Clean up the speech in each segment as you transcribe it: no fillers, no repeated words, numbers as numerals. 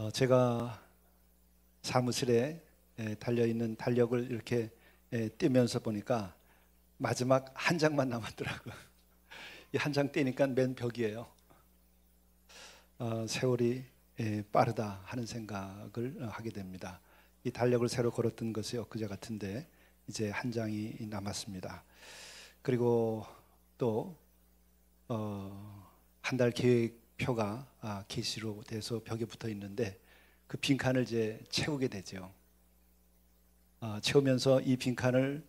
제가 사무실에 달려있는 달력을 이렇게 떼면서 보니까 마지막 한 장만 남았더라고요. 이 한 장 떼니까 맨 벽이에요. 세월이 빠르다 하는 생각을 하게 됩니다. 이 달력을 새로 걸었던 것이 엊그제 같은데 이제 한 장이 남았습니다. 그리고 또 한 달 계획표가 게시로 돼서 벽에 붙어 있는데 그 빈칸을 이제 채우게 되죠. 채우면서 이 빈칸을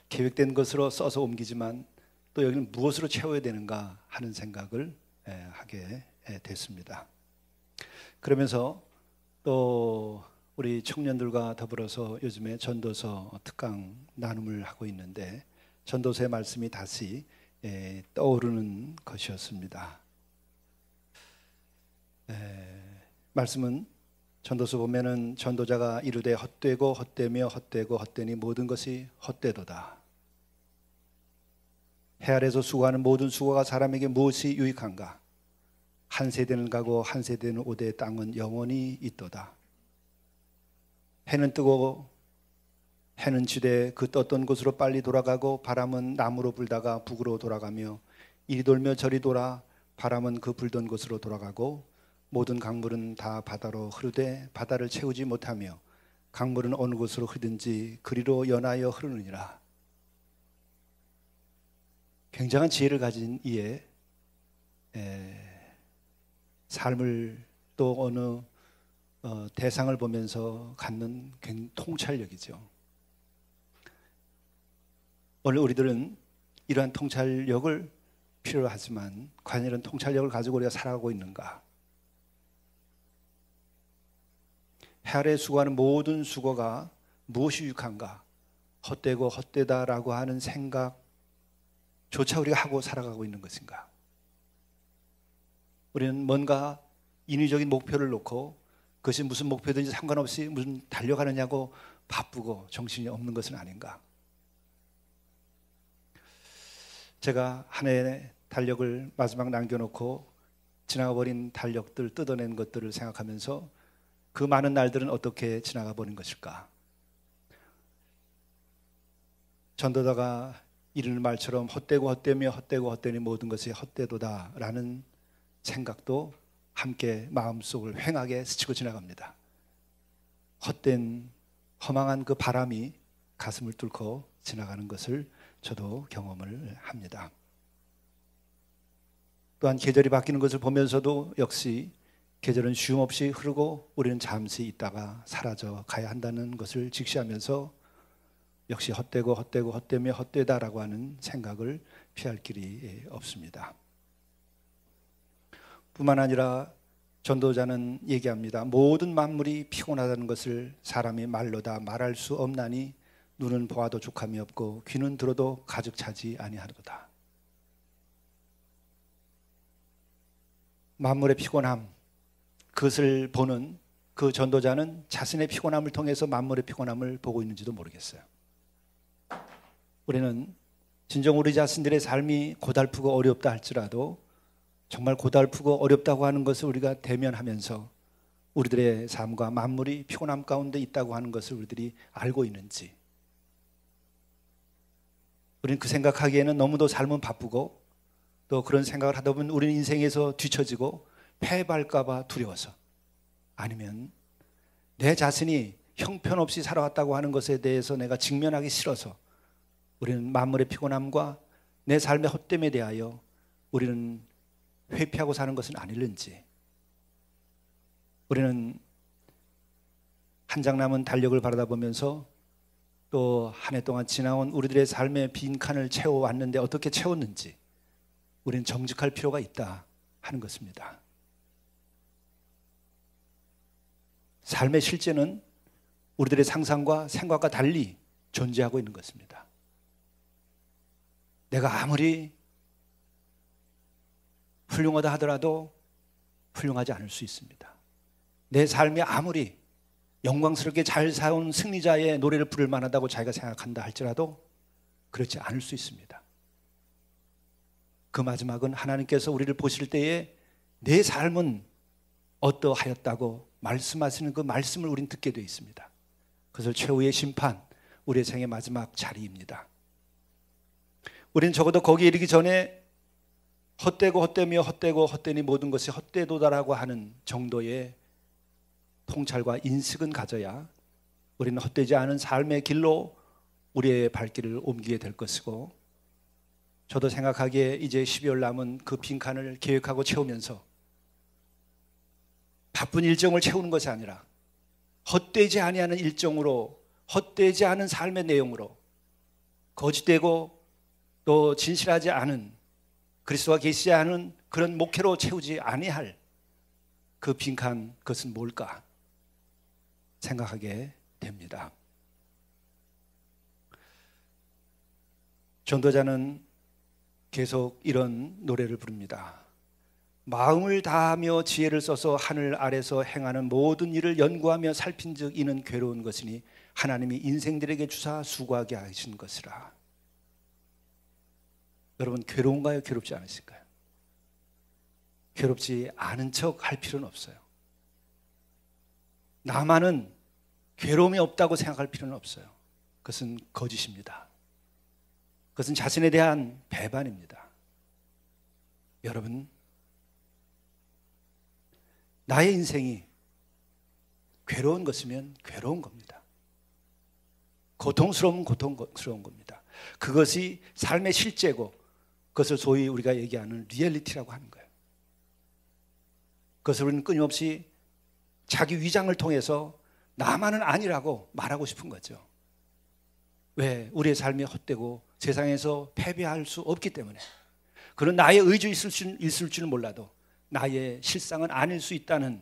계획된 것으로 써서 옮기지만 또 여기는 무엇으로 채워야 되는가 하는 생각을 하게 됐습니다. 그러면서 또 우리 청년들과 더불어서 요즘에 전도서 특강 나눔을 하고 있는데 전도서의 말씀이 다시 떠오르는 것이었습니다. 말씀은 전도서 보면은 전도자가 이르되 헛되고 헛되며 헛되고 헛되니 모든 것이 헛되도다. 해 아래서 수고하는 모든 수고가 사람에게 무엇이 유익한가? 한 세대는 가고 한 세대는 오되 땅은 영원히 있도다. 해는 뜨고 해는 지되 그 떴던 곳으로 빨리 돌아가고 바람은 남으로 불다가 북으로 돌아가며 이리 돌며 저리 돌아 바람은 그 불던 곳으로 돌아가고 모든 강물은 다 바다로 흐르되 바다를 채우지 못하며 강물은 어느 곳으로 흐르든지 그리로 연하여 흐르느니라. 굉장한 지혜를 가진 이의 삶을 또 어느 대상을 보면서 갖는 통찰력이죠. 오늘 우리들은 이러한 통찰력을 필요로 하지만 과연 이런 통찰력을 가지고 우리가 살아가고 있는가? 해 아래 수고하는 모든 수고가 무엇이 유익한가? 헛되고 헛되다라고 하는 생각조차 우리가 하고 살아가고 있는 것인가? 우리는 뭔가 인위적인 목표를 놓고 그것이 무슨 목표든지 상관없이 무슨 달려가느냐고 바쁘고 정신이 없는 것은 아닌가? 제가 한 해의 달력을 마지막 남겨놓고 지나가버린 달력들 뜯어낸 것들을 생각하면서 그 많은 날들은 어떻게 지나가 버린 것일까? 전도자가 이르는 말처럼 헛되고 헛되며 헛되고 헛되니 모든 것이 헛되도다라는 생각도 함께 마음속을 휑하게 스치고 지나갑니다. 헛된 허망한 그 바람이 가슴을 뚫고 지나가는 것을 저도 경험을 합니다. 또한 계절이 바뀌는 것을 보면서도 역시 계절은 쉼없이 흐르고 우리는 잠시 있다가 사라져 가야 한다는 것을 직시하면서 역시 헛되고 헛되고 헛되며 헛되다라고 하는 생각을 피할 길이 없습니다. 뿐만 아니라 전도자는 얘기합니다. 모든 만물이 피곤하다는 것을 사람이 말로 다 말할 수 없나니 눈은 보아도 족함이 없고 귀는 들어도 가득 차지 아니하도다. 만물의 피곤함, 그것을 보는 그 전도자는 자신의 피곤함을 통해서 만물의 피곤함을 보고 있는지도 모르겠어요. 우리는 진정 우리 자신들의 삶이 고달프고 어렵다 할지라도 정말 고달프고 어렵다고 하는 것을 우리가 대면하면서 우리들의 삶과 만물이 피곤함 가운데 있다고 하는 것을 우리들이 알고 있는지, 우리는 그 생각하기에는 너무도 삶은 바쁘고 또 그런 생각을 하다 보면 우리는 인생에서 뒤처지고 패배할까 봐 두려워서, 아니면 내 자신이 형편없이 살아왔다고 하는 것에 대해서 내가 직면하기 싫어서 우리는 만물의 피곤함과 내 삶의 헛됨에 대하여 우리는 회피하고 사는 것은 아닐는지, 우리는 한 장 남은 달력을 바라보면서 또 한 해 동안 지나온 우리들의 삶의 빈칸을 채워왔는데 어떻게 채웠는지 우리는 정직할 필요가 있다 하는 것입니다. 삶의 실제는 우리들의 상상과 생각과 달리 존재하고 있는 것입니다. 내가 아무리 훌륭하다 하더라도 훌륭하지 않을 수 있습니다. 내 삶이 아무리 영광스럽게 잘 살아온 승리자의 노래를 부를 만하다고 자기가 생각한다 할지라도 그렇지 않을 수 있습니다. 그 마지막은 하나님께서 우리를 보실 때에 내 삶은 어떠하였다고 말씀하시는 그 말씀을 우린 듣게 되어 있습니다. 그것을 최후의 심판, 우리의 생의 마지막 자리입니다. 우리는 적어도 거기에 이르기 전에 헛되고 헛되며 헛되고 헛되니 모든 것이 헛되도다라고 하는 정도의 통찰과 인식은 가져야 우리는 헛되지 않은 삶의 길로 우리의 발길을 옮기게 될 것이고, 저도 생각하기에 이제 12월 남은 그 빈칸을 계획하고 채우면서 바쁜 일정을 채우는 것이 아니라 헛되지 아니하는 일정으로, 헛되지 않은 삶의 내용으로, 거짓되고 또 진실하지 않은, 그리스도가 계시지 않은 그런 목회로 채우지 아니할 그 빈칸, 그것은 뭘까 생각하게 됩니다. 전도자는 계속 이런 노래를 부릅니다. 마음을 다하며 지혜를 써서 하늘 아래서 행하는 모든 일을 연구하며 살핀즉 이는 괴로운 것이니 하나님이 인생들에게 주사 수고하게 하신 것이라. 여러분, 괴로운가요? 괴롭지 않으실까요? 괴롭지 않은 척 할 필요는 없어요. 나만은 괴로움이 없다고 생각할 필요는 없어요. 그것은 거짓입니다. 그것은 자신에 대한 배반입니다. 여러분, 나의 인생이 괴로운 것이면 괴로운 겁니다. 고통스러우면 고통스러운 겁니다. 그것이 삶의 실제고, 그것을 소위 우리가 얘기하는 리얼리티라고 하는 거예요. 그것을 우리는 끊임없이 자기 위장을 통해서 나만은 아니라고 말하고 싶은 거죠. 왜? 우리의 삶이 헛되고 세상에서 패배할 수 없기 때문에. 그런 나의 의지 있을 줄은 몰라도 나의 실상은 아닐 수 있다는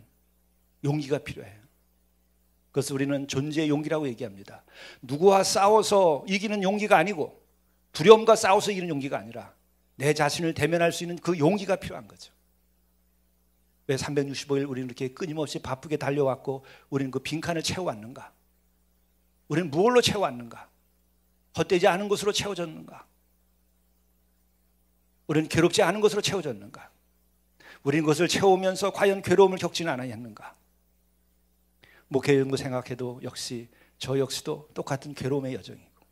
용기가 필요해요. 그것을 우리는 존재의 용기라고 얘기합니다. 누구와 싸워서 이기는 용기가 아니고, 두려움과 싸워서 이기는 용기가 아니라 내 자신을 대면할 수 있는 그 용기가 필요한 거죠. 왜 365일 우리는 이렇게 끊임없이 바쁘게 달려왔고 우리는 그 빈칸을 채워왔는가? 우리는 무엇로 채워왔는가? 헛되지 않은 것으로 채워졌는가? 우리는 괴롭지 않은 것으로 채워졌는가? 우리는 그것을 채우면서 과연 괴로움을 겪지는 않았는가? 목회 연구 생각해도 역시 저 역시도 똑같은 괴로움의 여정이고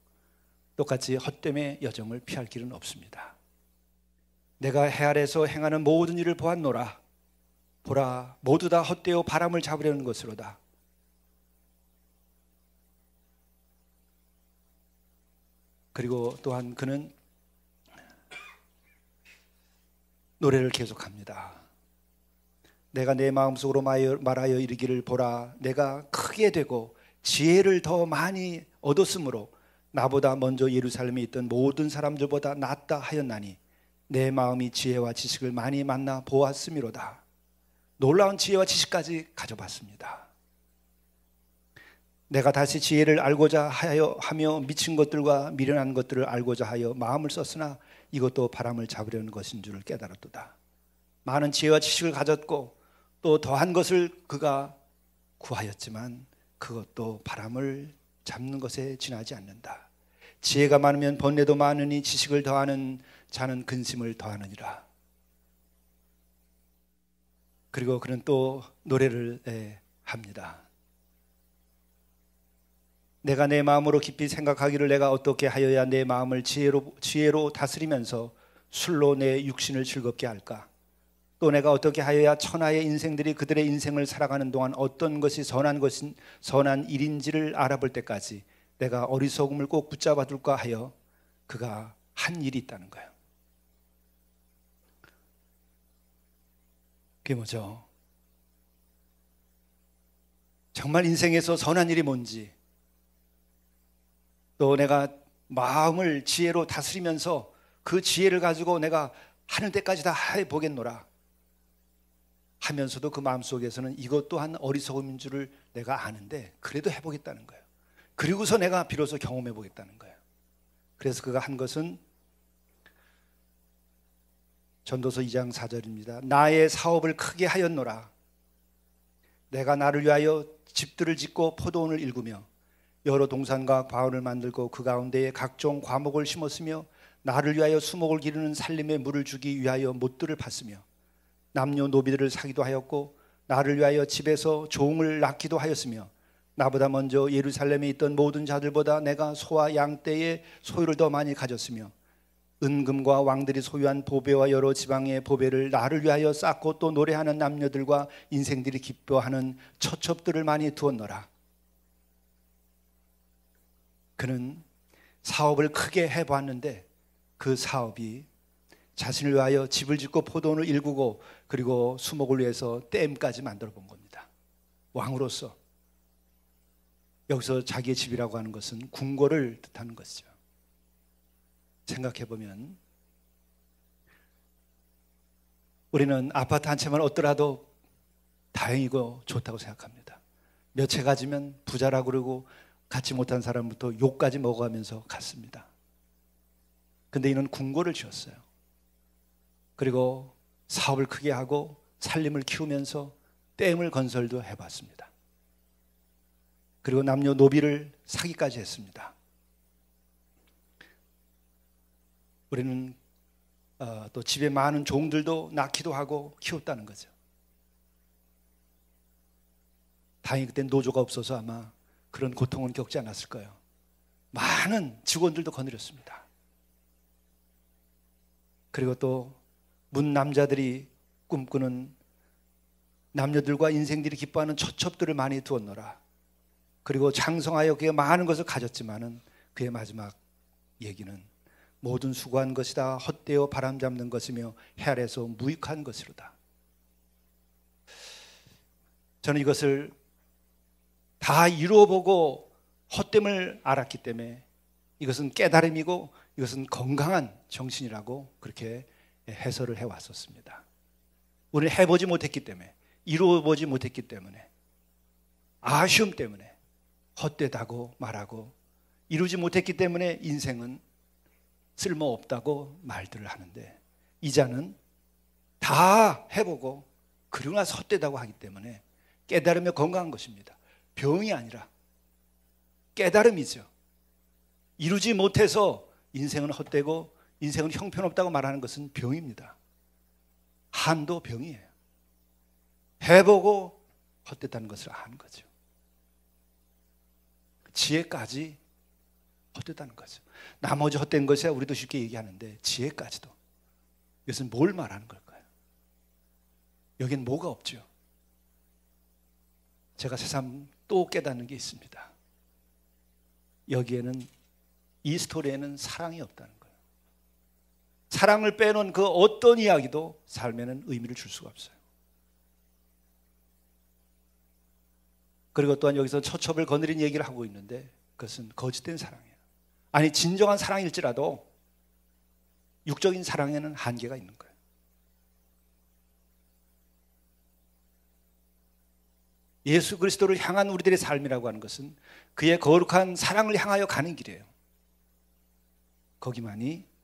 똑같이 헛됨의 여정을 피할 길은 없습니다. 내가 해 아래서 행하는 모든 일을 보았노라. 보라, 모두 다 헛되어 바람을 잡으려는 것으로다. 그리고 또한 그는 노래를 계속합니다. 내가 내 마음속으로 말하여 이르기를, 보라, 내가 크게 되고 지혜를 더 많이 얻었으므로 나보다 먼저 예루살렘에 있던 모든 사람들보다 낫다 하였나니 내 마음이 지혜와 지식을 많이 만나 보았음이로다. 놀라운 지혜와 지식까지 가져봤습니다. 내가 다시 지혜를 알고자 하며 미친 것들과 미련한 것들을 알고자 하여 마음을 썼으나 이것도 바람을 잡으려는 것인 줄을 깨달았도다. 많은 지혜와 지식을 가졌고 또 더한 것을 그가 구하였지만 그것도 바람을 잡는 것에 지나지 않는다. 지혜가 많으면 번뇌도 많으니 지식을 더하는 자는 근심을 더하느니라. 그리고 그는 또 노래를 합니다. 내가 내 마음으로 깊이 생각하기를, 내가 어떻게 하여야 내 마음을 지혜로 다스리면서 술로 내 육신을 즐겁게 할까? 또 내가 어떻게 하여야 천하의 인생들이 그들의 인생을 살아가는 동안 어떤 것이 선한 일인지를 알아볼 때까지 내가 어리석음을 꼭 붙잡아 둘까 하여 그가 한 일이 있다는 거예요. 그게 뭐죠? 정말 인생에서 선한 일이 뭔지, 또 내가 마음을 지혜로 다스리면서 그 지혜를 가지고 내가 하는 때까지 다 해보겠노라 하면서도 그 마음속에서는 이것 또한 어리석음인 줄을 내가 아는데 그래도 해보겠다는 거예요. 그리고서 내가 비로소 경험해보겠다는 거예요. 그래서 그가 한 것은 전도서 2장 4절입니다. 나의 사업을 크게 하였노라. 내가 나를 위하여 집들을 짓고 포도원을 일구며 여러 동산과 과원을 만들고 그 가운데에 각종 과목을 심었으며 나를 위하여 수목을 기르는 살림에 물을 주기 위하여 못들을 팠으며 남녀 노비들을 사기도 하였고 나를 위하여 집에서 종을 낳기도 하였으며 나보다 먼저 예루살렘에 있던 모든 자들보다 내가 소와 양떼의 소유를 더 많이 가졌으며 은금과 왕들이 소유한 보배와 여러 지방의 보배를 나를 위하여 쌓고 또 노래하는 남녀들과 인생들이 기뻐하는 처첩들을 많이 두었노라. 그는 사업을 크게 해보았는데 그 사업이 자신을 위하여 집을 짓고 포도원을 일구고 그리고 수목을 위해서 댐까지 만들어 본 겁니다. 왕으로서. 여기서 자기의 집이라고 하는 것은 궁궐을 뜻하는 것이죠. 생각해보면 우리는 아파트 한 채만 얻더라도 다행이고 좋다고 생각합니다. 몇 채 가지면 부자라고 그러고 갖지 못한 사람부터 욕까지 먹어가면서 갔습니다. 근데 이는 궁궐을 지었어요. 그리고 사업을 크게 하고 살림을 키우면서 댐을 건설도 해봤습니다. 그리고 남녀 노비를 사기까지 했습니다. 우리는 또 집에 많은 종들도 낳기도 하고 키웠다는 거죠. 다행히 그때 노조가 없어서 아마 그런 고통은 겪지 않았을 거예요. 많은 직원들도 거느렸습니다. 그리고 또 문 남자들이 꿈꾸는 남녀들과 인생들이 기뻐하는 처첩들을 많이 두었노라. 그리고 장성하여 그의 많은 것을 가졌지만은 그의 마지막 얘기는 모든 수고한 것이다 헛되어 바람잡는 것이며 해 아래서 무익한 것이로다. 저는 이것을 다 이루어보고 헛됨을 알았기 때문에 이것은 깨달음이고 이것은 건강한 정신이라고 그렇게 해설을 해왔었습니다. 우리는 해보지 못했기 때문에, 이루어보지 못했기 때문에, 아쉬움 때문에 헛되다고 말하고 이루지 못했기 때문에 인생은 쓸모없다고 말들을 하는데, 이자는 다 해보고 그러고 나서 헛되다고 하기 때문에 깨달으며 건강한 것입니다. 병이 아니라 깨달음이죠. 이루지 못해서 인생은 헛되고 인생은 형편없다고 말하는 것은 병입니다. 한도 병이에요. 해보고 헛됐다는 것을 아는 거죠. 지혜까지 헛됐다는 거죠. 나머지 헛된 것이야 우리도 쉽게 얘기하는데 지혜까지도. 이것은 뭘 말하는 걸까요? 여긴 뭐가 없죠? 제가 새삼 또 깨닫는 게 있습니다. 여기에는, 이 스토리에는 사랑이 없다는 거예요. 사랑을 빼놓은 그 어떤 이야기도 삶에는 의미를 줄 수가 없어요. 그리고 또한 여기서 처첩을 거느린 얘기를 하고 있는데 그것은 거짓된 사랑이에요. 아니 진정한 사랑일지라도 육적인 사랑에는 한계가 있는 거예요. 예수 그리스도를 향한 우리들의 삶이라고 하는 것은 그의 거룩한 사랑을 향하여 가는 길이에요. 거기만이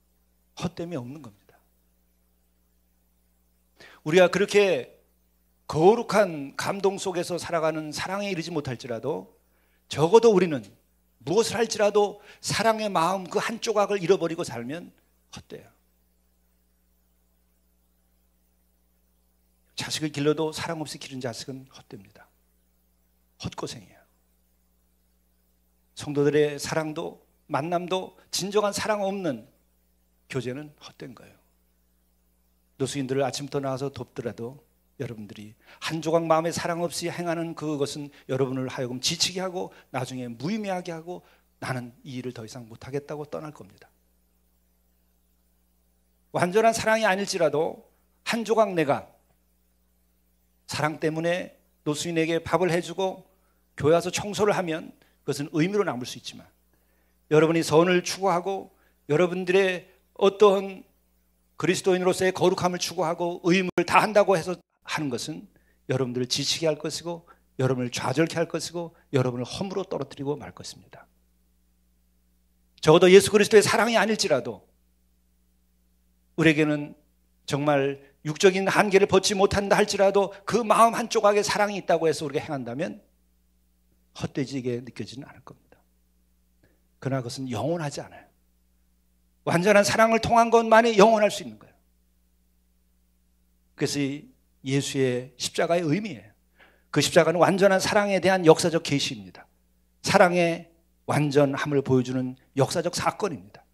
헛됨이 없는 겁니다. 우리가 그렇게 거룩한 감동 속에서 살아가는 사랑에 이르지 못할지라도 적어도 우리는 무엇을 할지라도 사랑의 마음 그 한 조각을 잃어버리고 살면 헛돼요. 자식을 길러도 사랑 없이 기른 자식은 헛됩니다. 헛고생이에요. 성도들의 사랑도 만남도 진정한 사랑 없는 교제는 헛된 거예요. 노숙인들을 아침부터 나와서 돕더라도 여러분들이 한 조각 마음에 사랑 없이 행하는 그것은 여러분을 하여금 지치게 하고 나중에 무의미하게 하고 나는 이 일을 더 이상 못하겠다고 떠날 겁니다. 완전한 사랑이 아닐지라도 한 조각 내가 사랑 때문에 노숙인에게 밥을 해주고 교회 와서 청소를 하면 그것은 의미로 남을 수 있지만 여러분이 선을 추구하고 여러분들의 어떤 그리스도인으로서의 거룩함을 추구하고 의무를 다한다고 해서 하는 것은 여러분들을 지치게 할 것이고 여러분을 좌절케 할 것이고 여러분을 허물어 떨어뜨리고 말 것입니다. 적어도 예수 그리스도의 사랑이 아닐지라도 우리에게는 정말 육적인 한계를 벗지 못한다 할지라도 그 마음 한 조각의 사랑이 있다고 해서 우리가 행한다면 헛되지게 느껴지는 않을 겁니다. 그러나 그것은 영원하지 않아요. 완전한 사랑을 통한 것만이 영원할 수 있는 거예요. 그래서 이 예수의 십자가의 의미예요. 그 십자가는 완전한 사랑에 대한 역사적 계시입니다. 사랑의 완전함을 보여주는 역사적 사건입니다.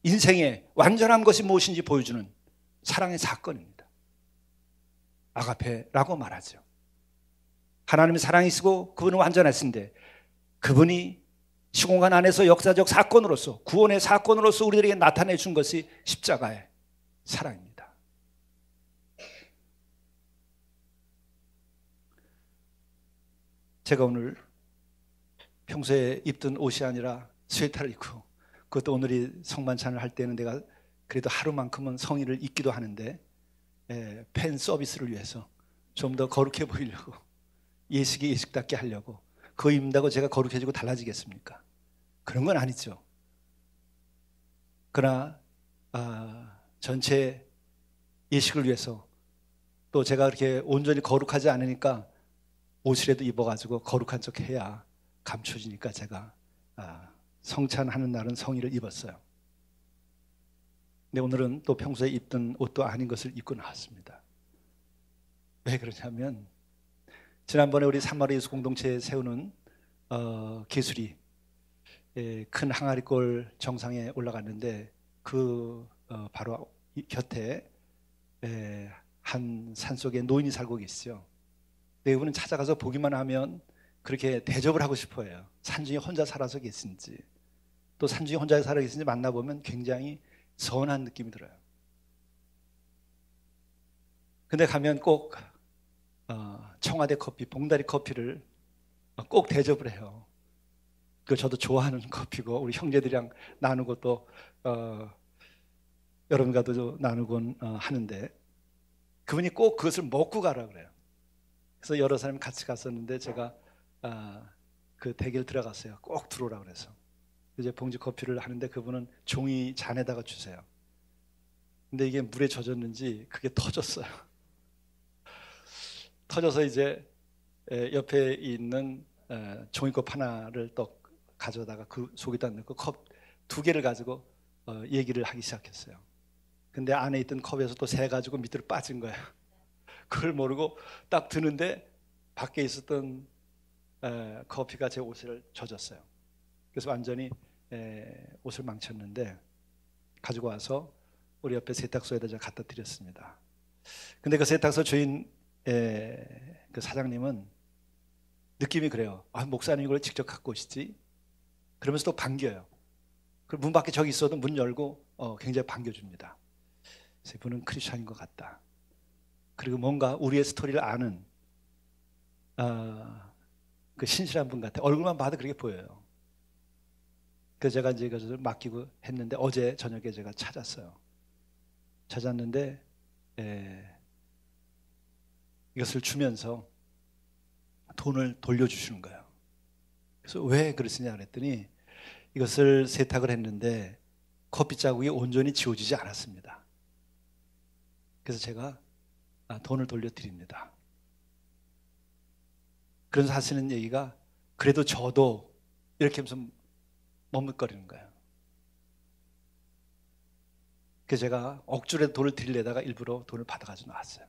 인생의 완전한 것이 무엇인지 보여주는 사랑의 사건입니다. 아가페라고 말하죠. 하나님의 사랑이시고 그분은 완전하신데 그분이 시공간 안에서 역사적 사건으로서 구원의 사건으로서 우리들에게 나타내 준 것이 십자가의 사랑입니다. 제가 오늘 평소에 입던 옷이 아니라 스웨터를 입고 그것도 오늘이 성만찬을 할 때는 내가 그래도 하루만큼은 성의를 입기도 하는데 팬 서비스를 위해서 좀 더 거룩해 보이려고 예식이 예식답게 하려고 그거 입는다고 제가 거룩해지고 달라지겠습니까? 그런 건 아니죠. 그러나 전체 예식을 위해서 또 제가 그렇게 온전히 거룩하지 않으니까 옷이라도 입어가지고 거룩한 척 해야 감춰지니까 제가 성찬하는 날은 성의를 입었어요. 근데 오늘은 또 평소에 입던 옷도 아닌 것을 입고 나왔습니다. 왜 그러냐면 지난번에 우리 산마리 예수 공동체에 세우는 기술이 큰 항아리골 정상에 올라갔는데 그 바로 곁에 한 산속에 노인이 살고 계시죠. 근데 이분은 찾아가서 보기만 하면 그렇게 대접을 하고 싶어 해요. 산중에 혼자 살아서 계신지 또 산중에 혼자 살아 계신지 만나보면 굉장히 선한 느낌이 들어요. 근데 가면 꼭 청와대 커피, 봉다리 커피를 꼭 대접을 해요. 그 저도 좋아하는 커피고 우리 형제들이랑 나누고 또 여러분과도 나누곤 하는데 그분이 꼭 그것을 먹고 가라 그래요. 그래서 여러 사람이 같이 갔었는데 제가 그 대기를 들어갔어요. 꼭 들어오라 그래서 이제 봉지 커피를 하는데 그분은 종이 잔에다가 주세요. 근데 이게 물에 젖었는지 그게 터졌어요. 터져서 이제 옆에 있는 종이컵 하나를 또 가져다가 그 속에다 넣고 컵 2개를 가지고 얘기를 하기 시작했어요. 근데 안에 있던 컵에서 또 새 가지고 밑으로 빠진 거예요. 그걸 모르고 딱 드는데 밖에 있었던 커피가 제 옷을 젖었어요. 그래서 완전히 옷을 망쳤는데 가지고 와서 우리 옆에 세탁소에다 제가 갖다 드렸습니다. 근데 그 세탁소 주인 그 사장님은 느낌이 그래요. 목사님이 이걸 직접 갖고 오시지? 그러면서 또 반겨요. 그리고 문 밖에 저기 있어도 문 열고 굉장히 반겨줍니다. 그래서 이분은 크리스찬인 것 같다. 그리고 뭔가 우리의 스토리를 아는 그 신실한 분 같아. 얼굴만 봐도 그렇게 보여요. 그래서 제가 이제 이것을 맡기고 했는데 어제 저녁에 제가 찾았어요. 찾았는데 이것을 주면서 돈을 돌려주시는 거예요. 그래서 왜 그러시냐 그랬더니 이것을 세탁을 했는데 커피 자국이 온전히 지워지지 않았습니다. 그래서 제가 돈을 돌려드립니다. 그래서 하시는 얘기가 그래도 저도 이렇게 하면서 머뭇거리는 거예요. 그래서 제가 억지로 돈을 드리려다가 일부러 돈을 받아가지고 나왔어요.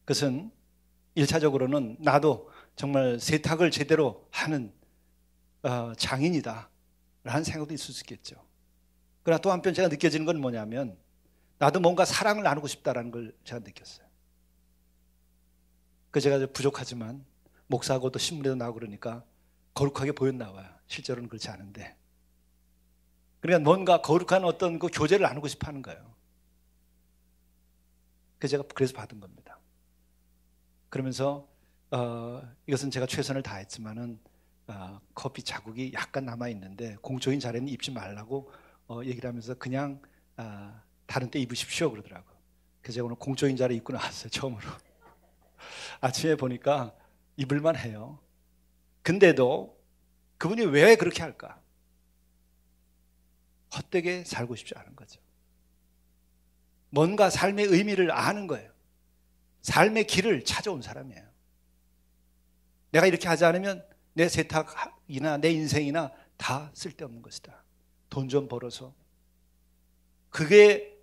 그것은 1차적으로는 나도 정말 세탁을 제대로 하는 장인이다 라는 생각도 있을 수 있겠죠. 그러나 또 한편 제가 느껴지는 건 뭐냐면 나도 뭔가 사랑을 나누고 싶다라는 걸 제가 느꼈어요. 그래서 제가 부족하지만 목사하고 또 신문에도 나오고 그러니까 거룩하게 보였나 봐요. 실제로는 그렇지 않은데. 그러니까 뭔가 거룩한 어떤 그 교제를 나누고 싶어 하는 거예요. 그래서 제가 그래서 받은 겁니다. 그러면서 이것은 제가 최선을 다했지만은 커피 자국이 약간 남아 있는데 공적인 자리는 입지 말라고 얘기를 하면서 그냥 다른 때 입으십시오 그러더라고요. 그래서 제가 오늘 공적인 자리 입고 나왔어요. 처음으로. 아침에 보니까 입을만 해요. 근데도 그분이 왜 그렇게 할까? 헛되게 살고 싶지 않은 거죠. 뭔가 삶의 의미를 아는 거예요. 삶의 길을 찾아온 사람이에요. 내가 이렇게 하지 않으면 내 세탁이나 내 인생이나 다 쓸데없는 것이다. 돈 좀 벌어서 그게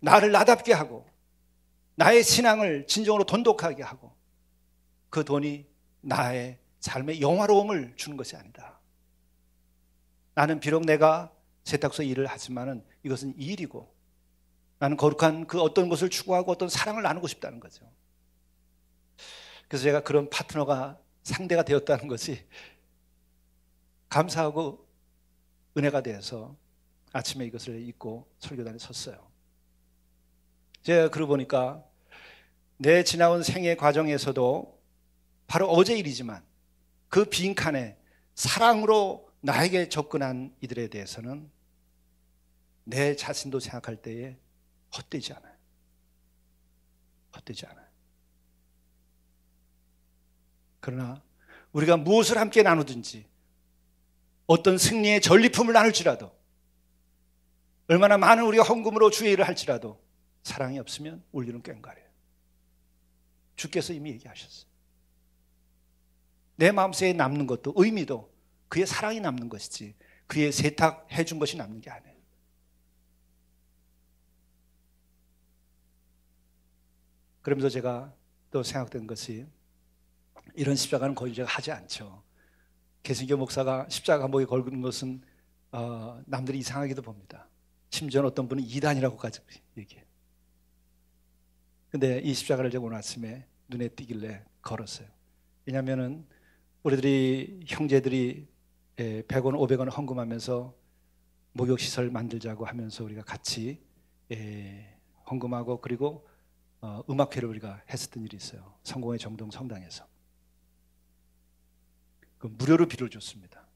나를 나답게 하고 나의 신앙을 진정으로 돈독하게 하고 그 돈이 나의 삶의 영화로움을 주는 것이 아니다. 나는 비록 내가 세탁소 일을 하지만은 이것은 일이고 나는 거룩한 그 어떤 것을 추구하고 어떤 사랑을 나누고 싶다는 거죠. 그래서 제가 그런 파트너가 상대가 되었다는 것이 감사하고 은혜가 되어서 아침에 이것을 잊고 설교단에 섰어요. 제가 그러고 보니까 내 지나온 생애 과정에서도 바로 어제 일이지만 그 빈칸에 사랑으로 나에게 접근한 이들에 대해서는 내 자신도 생각할 때에 헛되지 않아요. 헛되지 않아요. 그러나 우리가 무엇을 함께 나누든지 어떤 승리의 전리품을 나눌지라도 얼마나 많은 우리가 헌금으로 주의 일을 할지라도 사랑이 없으면 우리는 꽹과래요. 주께서 이미 얘기하셨어요. 내 마음속에 남는 것도 의미도 그의 사랑이 남는 것이지 그의 세탁해 준 것이 남는 게 아니에요. 그러면서 제가 또 생각된 것이 이런 십자가는 거의 제가 하지 않죠. 개신교 목사가 십자가 목에 걸는 것은 남들이 이상하게도 봅니다. 심지어는 어떤 분은 이단이라고까지 얘기해요. 근데 이 십자가를 제가 오늘 아침에 눈에 띄길래 걸었어요. 왜냐하면 우리들이 형제들이 100원, 500원 헌금하면서 목욕시설 만들자고 하면서 우리가 같이 헌금하고 그리고 음악회를 우리가 했었던 일이 있어요. 성공의 정동 성당에서. 그 무료로 비료를 줬습니다.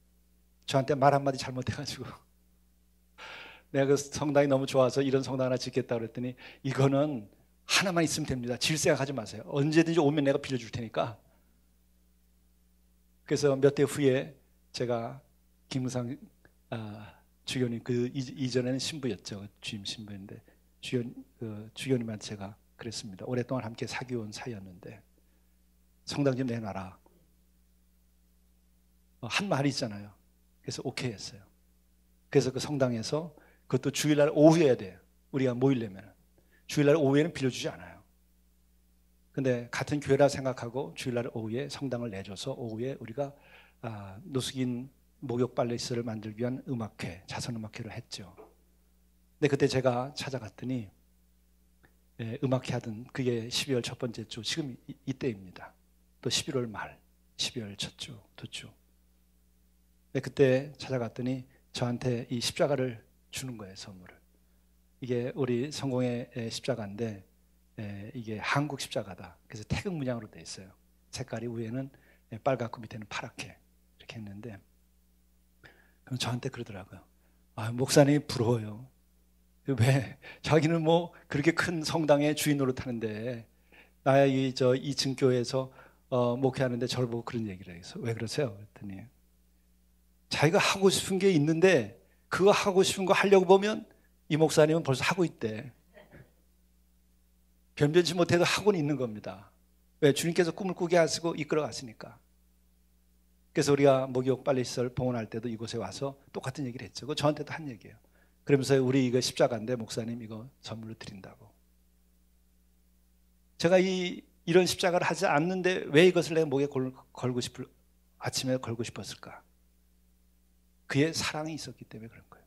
저한테 말 한마디 잘못해가지고 내가 그 성당이 너무 좋아서 이런 성당 하나 짓겠다고 그랬더니 이거는 하나만 있으면 됩니다. 질 생각하지 마세요. 언제든지 오면 내가 빌려줄 테니까. 그래서 몇 대 후에 제가 김무상 주교님 그 이전에는 신부였죠. 주임 신부인데 주교님한테 제가 그랬습니다. 오랫동안 함께 사귀어온 사이였는데 성당 좀 내놔라. 한 말이 있잖아요. 그래서 오케이 했어요. 그래서 그 성당에서 그것도 주일날 오후여야 돼요. 우리가 모이려면 주일날 오후에는 빌려주지 않아요. 근데 같은 교회라 생각하고 주일날 오후에 성당을 내줘서 오후에 우리가 노숙인 목욕 빨래시설을 만들기 위한 음악회, 자선음악회를 했죠. 근데 그때 제가 찾아갔더니 음악회 하던 그게 12월 첫 번째 주, 지금 이때입니다. 또 11월 말, 12월 첫 주, 두 주. 그때 찾아갔더니 저한테 이 십자가를 주는 거예요, 선물을. 이게 우리 성공의 십자가인데 이게 한국 십자가다. 그래서 태극 문양으로 되어 있어요. 색깔이 위에는 빨갛고 밑에는 파랗게 이렇게 했는데 그럼 저한테 그러더라고요. 목사님이 부러워요. 왜? 자기는 뭐 그렇게 큰 성당의 주인 노릇하는데 나야 이 2층 교회에서 목회하는데 저를 보고 그런 얘기를 해서 왜 그러세요? 그랬더니 자기가 하고 싶은 게 있는데 그거 하고 싶은 거 하려고 보면 이 목사님은 벌써 하고 있대. 변변치 못해도 하고는 있는 겁니다. 왜? 주님께서 꿈을 꾸게 하시고 이끌어 가시니까. 그래서 우리가 목욕 빨래시설 봉헌할 때도 이곳에 와서 똑같은 얘기를 했죠. 그거 저한테도 한 얘기예요. 그러면서 우리 이거 십자가인데 목사님 이거 선물로 드린다고. 제가 이런 십자가를 하지 않는데 왜 이것을 내 목에 걸고 아침에 걸고 싶었을까? 그의 사랑이 있었기 때문에 그런 거예요.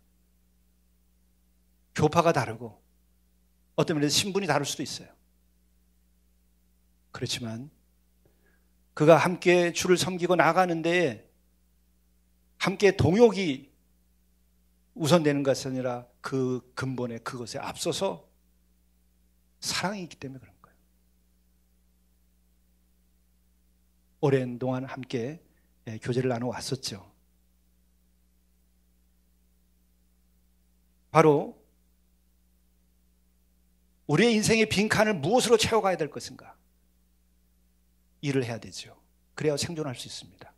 교파가 다르고 어떤 면에서 신분이 다를 수도 있어요. 그렇지만 그가 함께 주를 섬기고 나가는데 함께 동역이 우선되는 것이 아니라 그 근본에 그것에 앞서서 사랑이 있기 때문에 그런 거예요. 오랜 동안 함께 교제를 나눠왔었죠. 바로 우리의 인생의 빈칸을 무엇으로 채워가야 될 것인가? 일을 해야 되죠. 그래야 생존할 수 있습니다.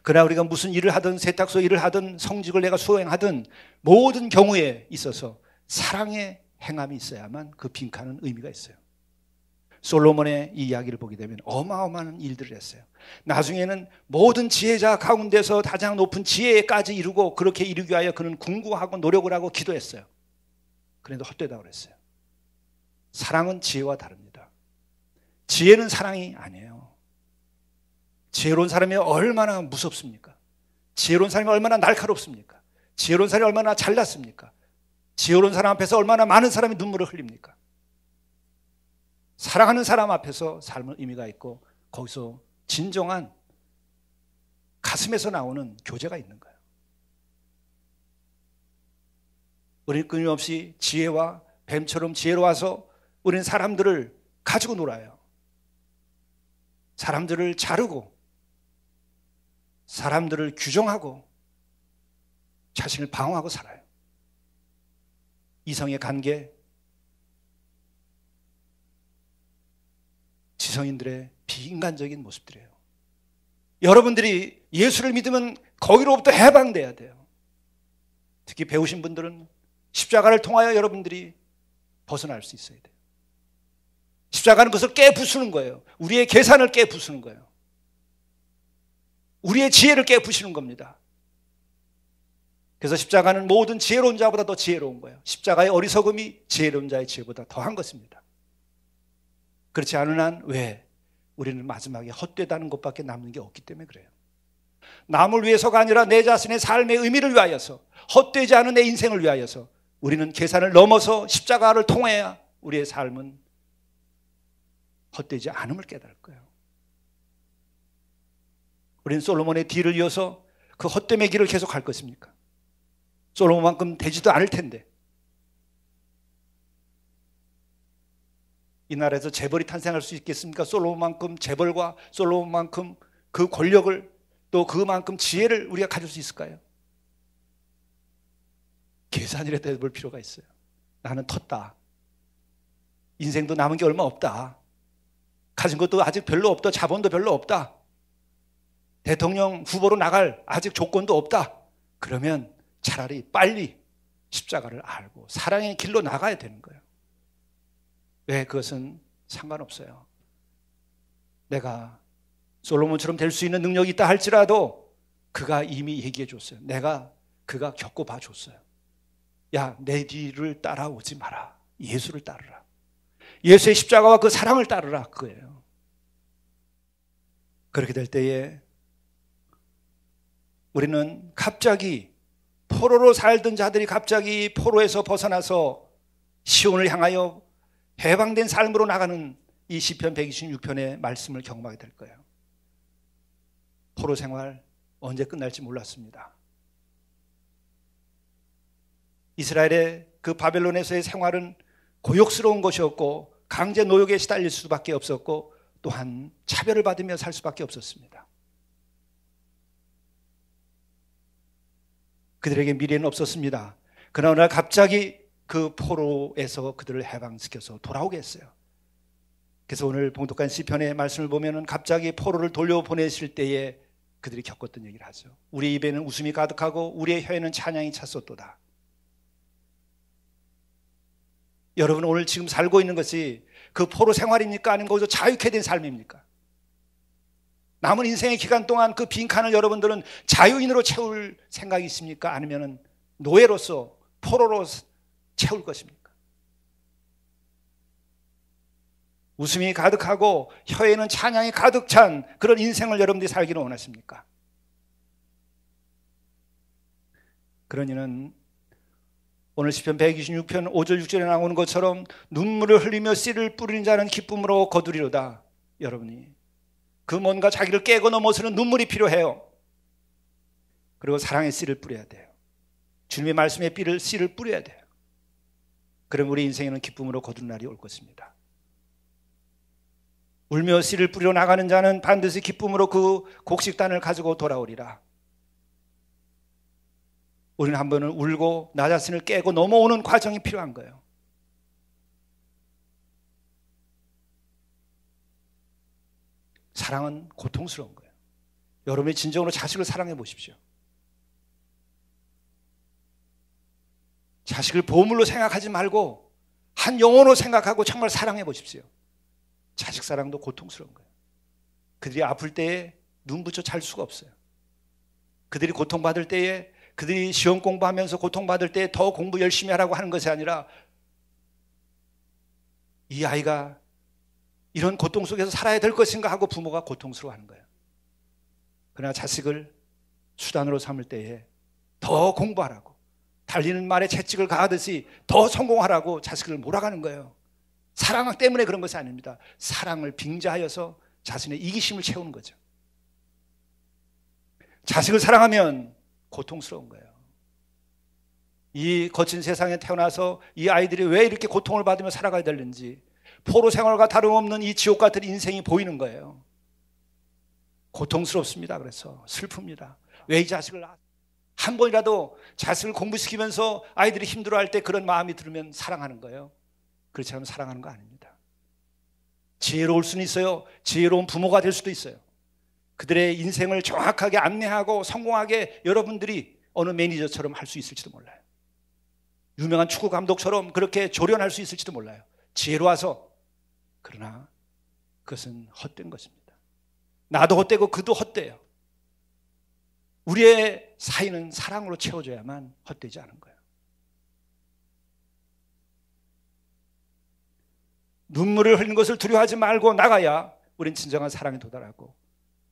그러나 우리가 무슨 일을 하든 세탁소 일을 하든 성직을 내가 수행하든 모든 경우에 있어서 사랑의 행함이 있어야만 그 빈칸은 의미가 있어요. 솔로몬의 이 이야기를 보게 되면 어마어마한 일들을 했어요. 나중에는 모든 지혜자 가운데서 가장 높은 지혜까지 이루고 그렇게 이루기 위하여 그는 궁구하고 노력을 하고 기도했어요. 그런데 헛되다고 그랬어요. 사랑은 지혜와 다릅니다. 지혜는 사랑이 아니에요. 지혜로운 사람이 얼마나 무섭습니까? 지혜로운 사람이 얼마나 날카롭습니까? 지혜로운 사람이 얼마나 잘났습니까? 지혜로운 사람 앞에서 얼마나 많은 사람이 눈물을 흘립니까? 사랑하는 사람 앞에서 삶은 의미가 있고 거기서 진정한 가슴에서 나오는 교제가 있는 거예요. 우리는 끊임없이 지혜와 뱀처럼 지혜로워서 우리는 사람들을 가지고 놀아요. 사람들을 자르고 사람들을 규정하고 자신을 방어하고 살아요. 이성의 관계, 지성인들의 비인간적인 모습들이에요. 여러분들이 예수를 믿으면 거기로부터 해방돼야 돼요. 특히 배우신 분들은 십자가를 통하여 여러분들이 벗어날 수 있어야 돼요. 십자가는 그것을 깨부수는 거예요. 우리의 계산을 깨부수는 거예요. 우리의 지혜를 깨부시는 겁니다. 그래서 십자가는 모든 지혜로운 자보다 더 지혜로운 거예요. 십자가의 어리석음이 지혜로운 자의 지혜보다 더한 것입니다. 그렇지 않은 한 왜? 우리는 마지막에 헛되다는 것밖에 남는 게 없기 때문에 그래요. 남을 위해서가 아니라 내 자신의 삶의 의미를 위하여서, 헛되지 않은 내 인생을 위하여서 우리는 계산을 넘어서 십자가를 통해야 우리의 삶은 헛되지 않음을 깨달을 거예요. 우리는 솔로몬의 뒤를 이어서 그 헛됨의 길을 계속 갈 것입니까? 솔로몬만큼 되지도 않을 텐데. 이 나라에서 재벌이 탄생할 수 있겠습니까? 솔로몬만큼 재벌과 솔로몬만큼 그 권력을 또 그만큼 지혜를 우리가 가질 수 있을까요? 계산이라도 해볼 필요가 있어요. 나는 텄다. 인생도 남은 게 얼마 없다. 가진 것도 아직 별로 없다. 자본도 별로 없다. 대통령 후보로 나갈 아직 조건도 없다. 그러면 차라리 빨리 십자가를 알고 사랑의 길로 나가야 되는 거예요. 왜? 그것은 상관없어요. 내가 솔로몬처럼 될 수 있는 능력이 있다 할지라도 그가 이미 얘기해 줬어요. 그가 겪어봐 줬어요. 야, 내 뒤를 따라오지 마라. 예수를 따르라. 예수의 십자가와 그 사랑을 따르라. 그거예요. 그렇게 될 때에 우리는 갑자기 포로로 살던 자들이 갑자기 포로에서 벗어나서 시온을 향하여 해방된 삶으로 나가는 이 시편 126편의 말씀을 경험하게 될 거예요. 포로 생활 언제 끝날지 몰랐습니다. 이스라엘의 그 바벨론에서의 생활은 고욕스러운 것이었고 강제 노역에 시달릴 수밖에 없었고 또한 차별을 받으며 살 수밖에 없었습니다. 그들에게 미래는 없었습니다. 그러나 오늘 갑자기 그 포로에서 그들을 해방시켜서 돌아오게 했어요. 그래서 오늘 봉독한 시편의 말씀을 보면은 갑자기 포로를 돌려보내실 때에 그들이 겪었던 얘기를 하죠. 우리 입에는 웃음이 가득하고 우리의 혀에는 찬양이 찼었도다. 여러분 오늘 지금 살고 있는 것이 그 포로 생활입니까? 아니면 거기서 자유케 된 삶입니까? 남은 인생의 기간 동안 그 빈칸을 여러분들은 자유인으로 채울 생각이 있습니까? 아니면 노예로서 포로로 채울 것입니까? 웃음이 가득하고 혀에는 찬양이 가득 찬 그런 인생을 여러분들이 살기를 원하십니까? 그러니는 오늘 시편 126편 5절 6절에 나오는 것처럼 눈물을 흘리며 씨를 뿌리는 자는 기쁨으로 거두리로다. 여러분이 그 뭔가 자기를 깨고 넘어서는 눈물이 필요해요. 그리고 사랑의 씨를 뿌려야 돼요. 주님의 말씀의 씨를 뿌려야 돼요. 그럼 우리 인생에는 기쁨으로 거두는 날이 올 것입니다. 울며 씨를 뿌려 나가는 자는 반드시 기쁨으로 그 곡식단을 가지고 돌아오리라. 우리는 한 번은 울고 나 자신을 깨고 넘어오는 과정이 필요한 거예요. 사랑은 고통스러운 거예요. 여러분이 진정으로 자식을 사랑해 보십시오. 자식을 보물로 생각하지 말고 한 영혼으로 생각하고 정말 사랑해 보십시오. 자식 사랑도 고통스러운 거예요. 그들이 아플 때에 눈 붙여 잘 수가 없어요. 그들이 고통받을 때에 그들이 시험 공부하면서 고통받을 때에 더 공부 열심히 하라고 하는 것이 아니라 이 아이가 이런 고통 속에서 살아야 될 것인가 하고 부모가 고통스러워하는 거예요. 그러나 자식을 수단으로 삼을 때에 더 공부하라고, 달리는 말에 채찍을 가하듯이 더 성공하라고 자식을 몰아가는 거예요. 사랑 때문에 그런 것이 아닙니다. 사랑을 빙자하여서 자신의 이기심을 채우는 거죠. 자식을 사랑하면 고통스러운 거예요. 이 거친 세상에 태어나서 이 아이들이 왜 이렇게 고통을 받으며 살아가야 되는지, 포로 생활과 다름없는 이 지옥 같은 인생이 보이는 거예요. 고통스럽습니다. 그래서 슬픕니다. 왜 이 자식을 한 번이라도 자식을 공부시키면서 아이들이 힘들어할 때 그런 마음이 들으면 사랑하는 거예요. 그렇지 않으면 사랑하는 거 아닙니다. 지혜로울 수는 있어요. 지혜로운 부모가 될 수도 있어요. 그들의 인생을 정확하게 안내하고 성공하게 여러분들이 어느 매니저처럼 할 수 있을지도 몰라요. 유명한 축구 감독처럼 그렇게 조련할 수 있을지도 몰라요. 지혜로워서. 그러나 그것은 헛된 것입니다. 나도 헛되고 그도 헛되요. 우리의 사이는 사랑으로 채워져야만 헛되지 않은 거예요. 눈물을 흘린 것을 두려워하지 말고 나가야 우린 진정한 사랑에 도달하고,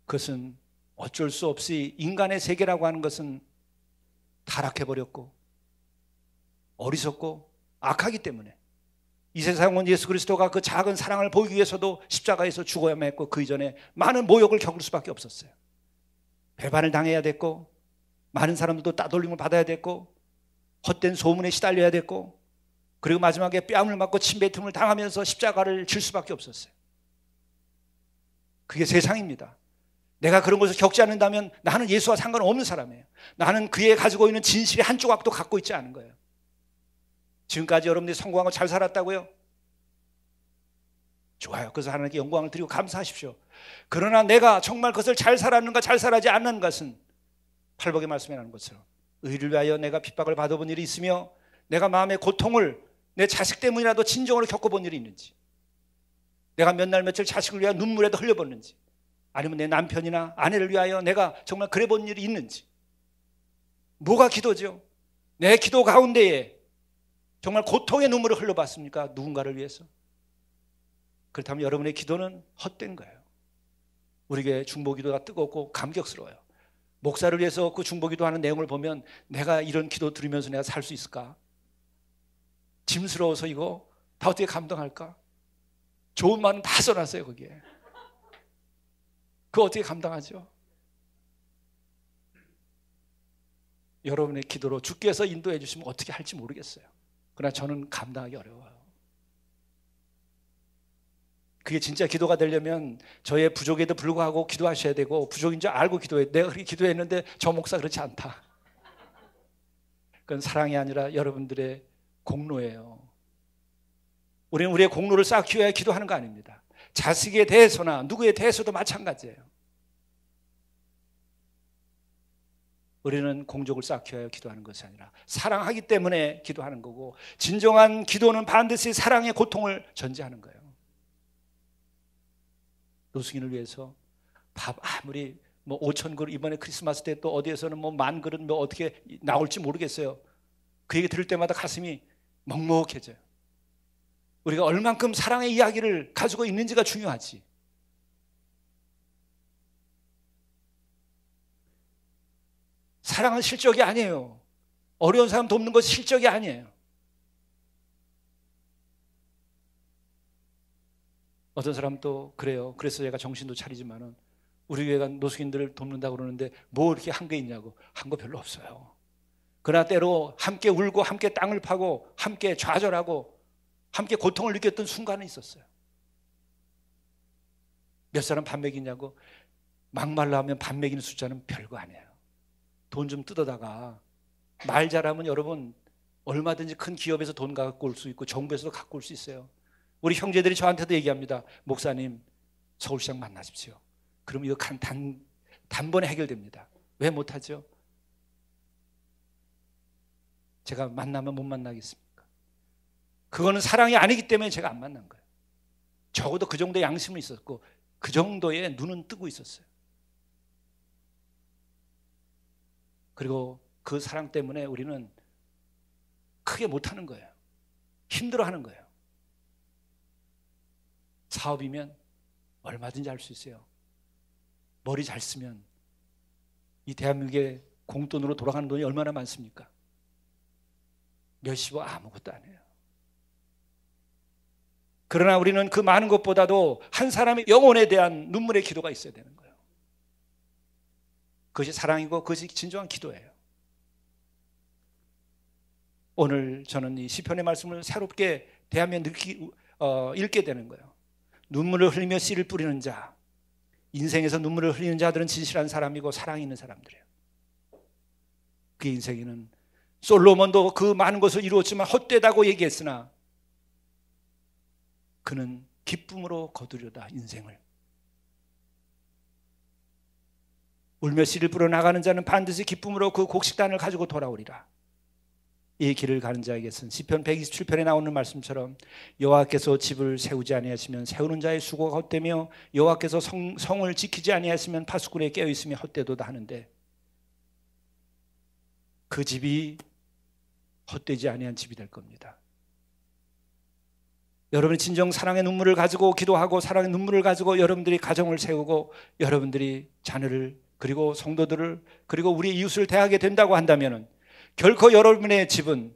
그것은 어쩔 수 없이 인간의 세계라고 하는 것은 타락해버렸고 어리석고 악하기 때문에 이 세상에 온 예수 그리스도가 그 작은 사랑을 보이기 위해서도 십자가에서 죽어야만 했고, 그 이전에 많은 모욕을 겪을 수밖에 없었어요. 배반을 당해야 됐고, 많은 사람들도 따돌림을 받아야 됐고, 헛된 소문에 시달려야 됐고, 그리고 마지막에 뺨을 맞고 침뱉음을 당하면서 십자가를 질 수밖에 없었어요. 그게 세상입니다. 내가 그런 것을 겪지 않는다면 나는 예수와 상관없는 사람이에요. 나는 그의 가지고 있는 진실의 한 조각도 갖고 있지 않은 거예요. 지금까지 여러분들이 성공하고 잘 살았다고요? 좋아요. 그래서 하나님께 영광을 드리고 감사하십시오. 그러나 내가 정말 그것을 잘 살았는가 잘 살지 않는 것은 팔복의 말씀에 나오는 것처럼 의를 위하여 내가 핍박을 받아본 일이 있으며, 내가 마음의 고통을 내 자식 때문이라도 진정으로 겪어본 일이 있는지, 내가 몇 날 며칠 자식을 위하여 눈물에도 흘려봤는지, 아니면 내 남편이나 아내를 위하여 내가 정말 그래 본 일이 있는지. 뭐가 기도죠? 내 기도 가운데에 정말 고통의 눈물을 흘려봤습니까? 누군가를 위해서? 그렇다면 여러분의 기도는 헛된 거예요. 우리에게 중보기도가 뜨겁고 감격스러워요. 목사를 위해서 그 중보기도 하는 내용을 보면 내가 이런 기도 들으면서 내가 살 수 있을까? 짐스러워서 이거 다 어떻게 감당할까? 좋은 말은 다 써놨어요 거기에. 그거 어떻게 감당하죠? 여러분의 기도로 주께서 인도해 주시면 어떻게 할지 모르겠어요. 그러나 저는 감당하기 어려워요. 그게 진짜 기도가 되려면 저의 부족에도 불구하고 기도하셔야 되고, 부족인 줄 알고 기도해. 내가 그렇게 기도했는데 저 목사 그렇지 않다. 그건 사랑이 아니라 여러분들의 공로예요. 우리는 우리의 공로를 쌓기 위해 기도하는 거 아닙니다. 자식에 대해서나 누구에 대해서도 마찬가지예요. 우리는 공적을 쌓기 위하여 기도하는 것이 아니라 사랑하기 때문에 기도하는 거고, 진정한 기도는 반드시 사랑의 고통을 전제하는 거예요. 노숙인을 위해서 밥 아무리 5천 그릇, 이번에 크리스마스 때 또 어디에서는 10,000그릇 어떻게 나올지 모르겠어요. 그 얘기 들을 때마다 가슴이 먹먹해져요. 우리가 얼만큼 사랑의 이야기를 가지고 있는지가 중요하지. 사랑은 실적이 아니에요. 어려운 사람 돕는 것이 실적이 아니에요. 어떤 사람은 또 그래요. 그래서 제가 정신도 차리지만은 우리 교회가 노숙인들을 돕는다고 그러는데 뭐 이렇게 한 게 있냐고. 한 거 별로 없어요. 그러나 때로 함께 울고 함께 땅을 파고 함께 좌절하고 함께 고통을 느꼈던 순간은 있었어요. 몇 사람 밥 먹이냐고. 막말로 하면 밥 먹이는 숫자는 별거 아니에요. 돈 좀 뜯어다가 말 잘하면 여러분 얼마든지 큰 기업에서 돈 갖고 올 수 있고 정부에서도 갖고 올 수 있어요. 우리 형제들이 저한테도 얘기합니다. 목사님 서울시장 만나십시오. 그럼 이거 단번에 해결됩니다. 왜 못하죠? 제가 만나면 못 만나겠습니까? 그거는 사랑이 아니기 때문에 제가 안 만난 거예요. 적어도 그 정도의 양심은 있었고 그 정도의 눈은 뜨고 있었어요. 그리고 그 사랑 때문에 우리는 크게 못하는 거예요. 힘들어하는 거예요. 사업이면 얼마든지 할 수 있어요. 머리 잘 쓰면 이 대한민국의 공돈으로 돌아가는 돈이 얼마나 많습니까? 몇십억 아무것도 아니에요. 그러나 우리는 그 많은 것보다도 한 사람의 영혼에 대한 눈물의 기도가 있어야 되는 거예요. 그것이 사랑이고 그것이 진정한 기도예요. 오늘 저는 이 시편의 말씀을 새롭게 대하며 읽게 되는 거예요. 눈물을 흘리며 씨를 뿌리는 자, 인생에서 눈물을 흘리는 자들은 진실한 사람이고 사랑이 있는 사람들이에요. 그 인생에는 솔로몬도 그 많은 것을 이루었지만 헛되다고 얘기했으나 그는 기쁨으로 거두려다 인생을. 울며 씨를 뿌려 나가는 자는 반드시 기쁨으로 그 곡식단을 가지고 돌아오리라. 이 길을 가는 자에게서는 시편 127편에 나오는 말씀처럼 여호와께서 집을 세우지 아니하시면 세우는 자의 수고가 헛되며 여호와께서 성을 지키지 아니하시면 파수꾼에 깨어있으며 헛되도다 하는데, 그 집이 헛되지 아니한 집이 될 겁니다. 여러분이 진정 사랑의 눈물을 가지고 기도하고 사랑의 눈물을 가지고 여러분들이 가정을 세우고 여러분들이 자녀를 그리고 성도들을 그리고 우리 이웃을 대하게 된다고 한다면 결코 여러분의 집은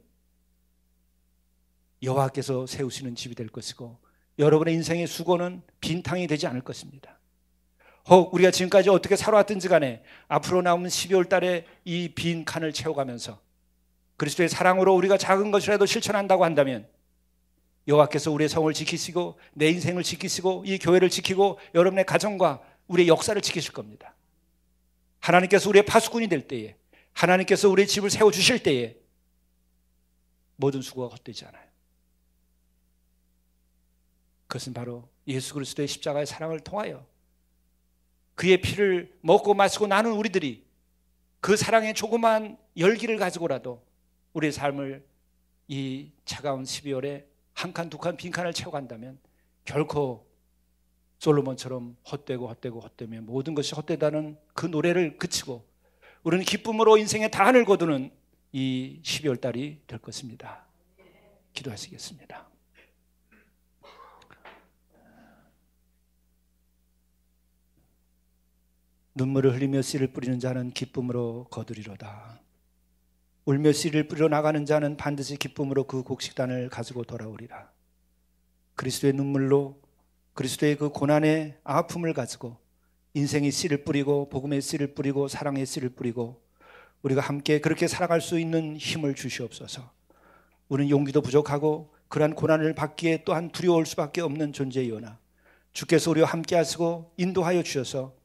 여호와께서 세우시는 집이 될 것이고 여러분의 인생의 수고는 빈탕이 되지 않을 것입니다. 혹 우리가 지금까지 어떻게 살아왔든지 간에 앞으로 남은 12월 달에 이 빈 칸을 채워가면서 그리스도의 사랑으로 우리가 작은 것이라도 실천한다고 한다면 여호와께서 우리의 성을 지키시고 내 인생을 지키시고 이 교회를 지키고 여러분의 가정과 우리의 역사를 지키실 겁니다. 하나님께서 우리의 파수꾼이 될 때에, 하나님께서 우리의 집을 세워주실 때에 모든 수고가 헛되지 않아요. 그것은 바로 예수 그리스도의 십자가의 사랑을 통하여 그의 피를 먹고 마시고 나눈 우리들이 그 사랑의 조그만 열기를 가지고라도 우리의 삶을 이 차가운 12월에 한 칸, 두 칸, 빈 칸을 채워간다면 결코 솔로몬처럼 헛되며 모든 것이 헛되다는 그 노래를 그치고 우리는 기쁨으로 인생의 단을 거두는 이 12월 달이 될 것입니다. 기도하시겠습니다. 눈물을 흘리며 씨를 뿌리는 자는 기쁨으로 거두리로다. 울며 씨를 뿌려 나가는 자는 반드시 기쁨으로 그 곡식단을 가지고 돌아오리라. 그리스도의 눈물로 그리스도의 그 고난의 아픔을 가지고 인생의 씨를 뿌리고 복음의 씨를 뿌리고 사랑의 씨를 뿌리고 우리가 함께 그렇게 살아갈 수 있는 힘을 주시옵소서. 우리는 용기도 부족하고 그러한 고난을 받기에 또한 두려울 수밖에 없는 존재이오나 주께서 우리와 함께 하시고 인도하여 주셔서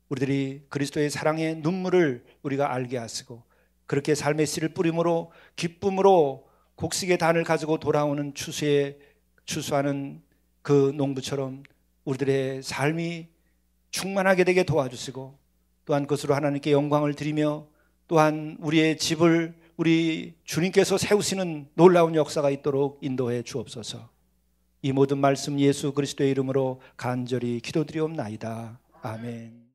우리들이 그리스도의 사랑의 눈물을 우리가 알게 하시고 그렇게 삶의 씨를 뿌림으로 기쁨으로 곡식의 단을 가지고 돌아오는 추수하는 그 농부처럼 우리들의 삶이 충만하게 되게 도와주시고 또한 그것으로 하나님께 영광을 드리며 또한 우리의 집을 우리 주님께서 세우시는 놀라운 역사가 있도록 인도해 주옵소서. 이 모든 말씀 예수 그리스도의 이름으로 간절히 기도드리옵나이다. 아멘.